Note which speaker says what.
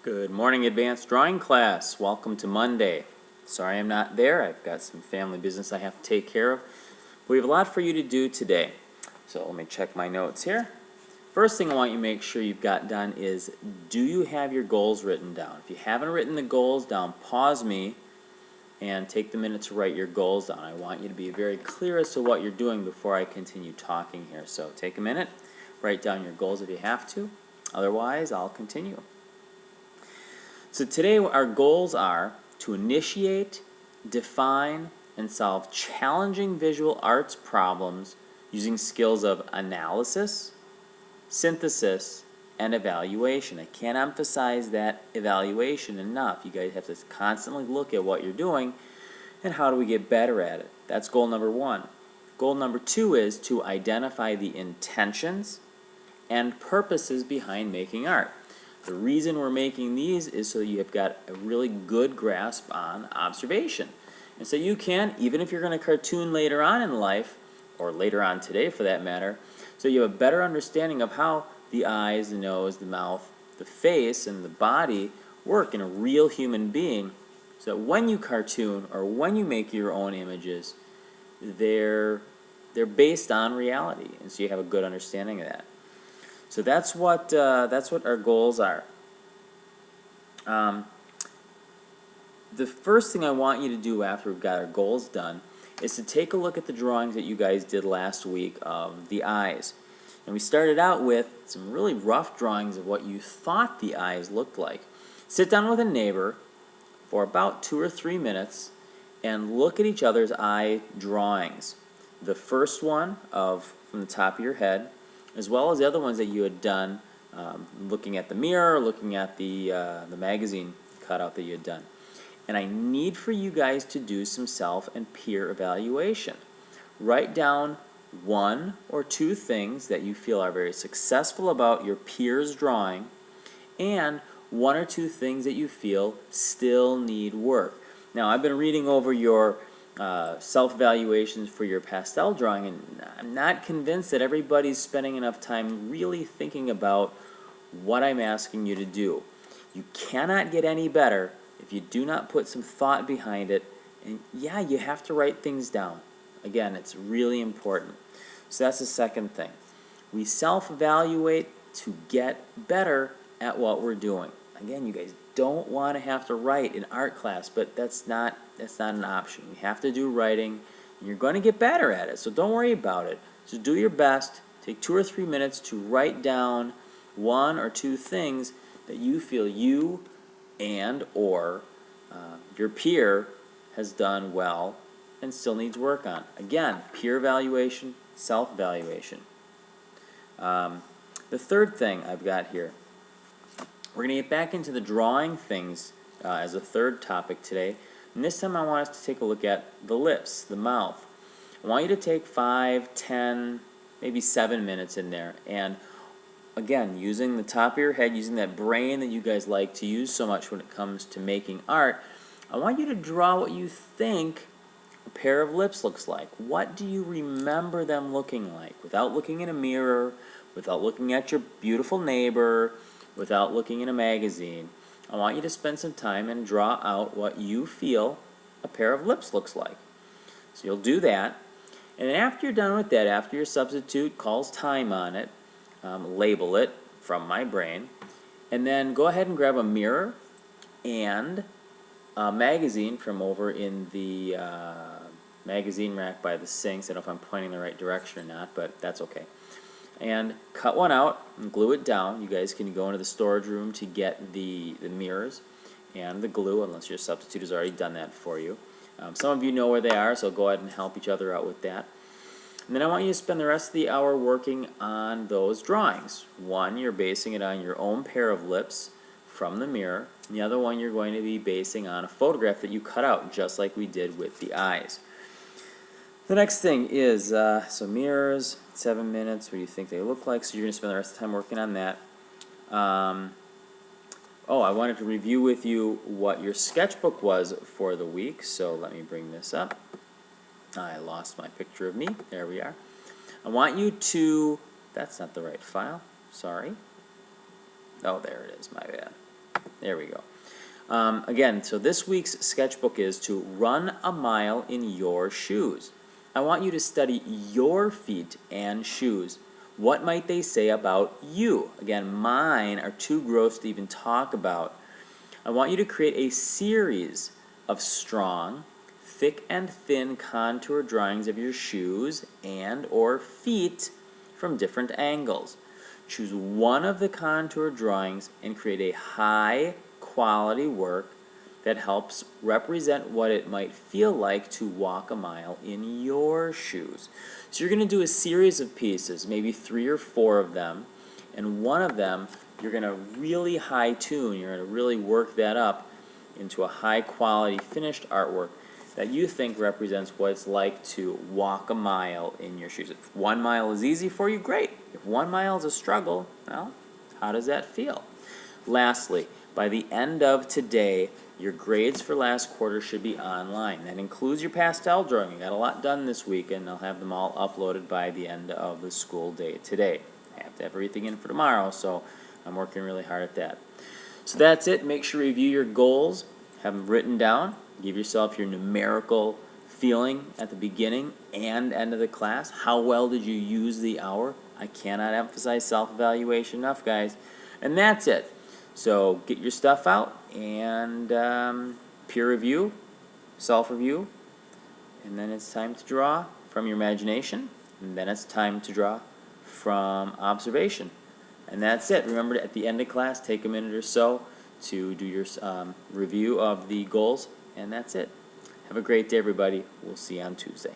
Speaker 1: Good morning, advanced drawing class. Welcome to Monday. Sorry I'm not there. I've got some family business I have to take care of. We have a lot for you to do today. So let me check my notes here. First thing I want you to make sure you've got done is, do you have your goals written down? If you haven't written the goals down, pause me and take the minute to write your goals down. I want you to be very clear as to what you're doing before I continue talking here. So take a minute, write down your goals if you have to. Otherwise, I'll continue. So today our goals are to initiate, define, and solve challenging visual arts problems using skills of analysis, synthesis, and evaluation. I can't emphasize that evaluation enough. You guys have to constantly look at what you're doing and how do we get better at it. That's goal number one. Goal number two is to identify the intentions and purposes behind making art. The reason we're making these is so you've got a really good grasp on observation. And so you can, even if you're going to cartoon later on in life, or later on today for that matter, so you have a better understanding of how the eyes, the nose, the mouth, the face, and the body work in a real human being, so that when you cartoon or when you make your own images, they're based on reality, and so you have a good understanding of that. So that's what our goals are. The first thing I want you to do after we've got our goals done is to take a look at the drawings that you guys did last week of the eyes. And we started out with some really rough drawings of what you thought the eyes looked like. Sit down with a neighbor for about 2 or 3 minutes and look at each other's eye drawings. The first one from the top of your head, as well as the other ones that you had done, looking at the mirror, looking at the magazine cutout that you had done. And I need for you guys to do some self and peer evaluation. Write down 1 or 2 things that you feel are very successful about your peers' drawing, and 1 or 2 things that you feel still need work. Now, I've been reading over your self-evaluations for your pastel drawing, and I'm not convinced that everybody's spending enough time really thinking about what I'm asking you to do. You cannot get any better if you do not put some thought behind it, and yeah, you have to write things down. Again, it's really important. So that's the second thing. We self-evaluate to get better at what we're doing. Again, you guys don't want to have to write in art class, but that's not an option. We have to do writing, and you're going to get better at it, so don't worry about it. Just do your best. Take 2 or 3 minutes to write down 1 or 2 things that you feel you or your peer has done well and still needs work on. Again, peer evaluation, self-evaluation. The third thing I've got here, we're going to get back into the drawing things as a third topic today. And this time I want us to take a look at the lips, the mouth. I want you to take 5, 10, maybe 7 minutes in there. And again, using the top of your head, using that brain that you guys like to use so much when it comes to making art, I want you to draw what you think a pair of lips looks like. What do you remember them looking like? Without looking in a mirror, without looking at your beautiful neighbor, without looking in a magazine. I want you to spend some time and draw out what you feel a pair of lips looks like. So you'll do that. And then after you're done with that, after your substitute calls time on it, label it from my brain, and then go ahead and grab a mirror and a magazine from over in the magazine rack by the sinks. I don't know if I'm pointing the right direction or not, but that's okay. And cut one out and glue it down. You guys can go into the storage room to get the mirrors and the glue, unless your substitute has already done that for you. Some of you know where they are, so go ahead and help each other out with that. And then I want you to spend the rest of the hour working on those drawings. One, you're basing it on your own pair of lips from the mirror. And the other one you're going to be basing on a photograph that you cut out, just like we did with the eyes. The next thing is, so mirrors, 7 minutes, what do you think they look like? So you're going to spend the rest of the time working on that. Oh, I wanted to review with you what your sketchbook was for the week, so let me bring this up. I lost my picture of me. There we are. I want you to, that's not the right file, sorry. Oh, there it is, my bad. There we go. Again, so this week's sketchbook is to run a mile in your shoes. I want you to study your feet and shoes. What might they say about you? Again, mine are too gross to even talk about. I want you to create a series of strong, thick and thin contour drawings of your shoes and or feet from different angles. Choose one of the contour drawings and create a high quality work that helps represent what it might feel like to walk a mile in your shoes. So you're going to do a series of pieces, maybe 3 or 4 of them, and one of them you're going to really high tune, you're going to really work that up into a high quality finished artwork that you think represents what it's like to walk a mile in your shoes. If 1 mile is easy for you, great. If 1 mile is a struggle, well, how does that feel? Lastly, by the end of today, your grades for last quarter should be online. That includes your pastel drawing. You got a lot done this week, and I'll have them all uploaded by the end of the school day today. I have to have everything in for tomorrow, so I'm working really hard at that. So that's it. Make sure you review your goals, have them written down, give yourself your numerical feeling at the beginning and end of the class. How well did you use the hour? I cannot emphasize self-evaluation enough, guys. And that's it. So get your stuff out and peer review, self-review, and then it's time to draw from your imagination, and then it's time to draw from observation. And that's it. Remember, at the end of class, take a minute or so to do your review of the goals, and that's it. Have a great day, everybody. We'll see you on Tuesday.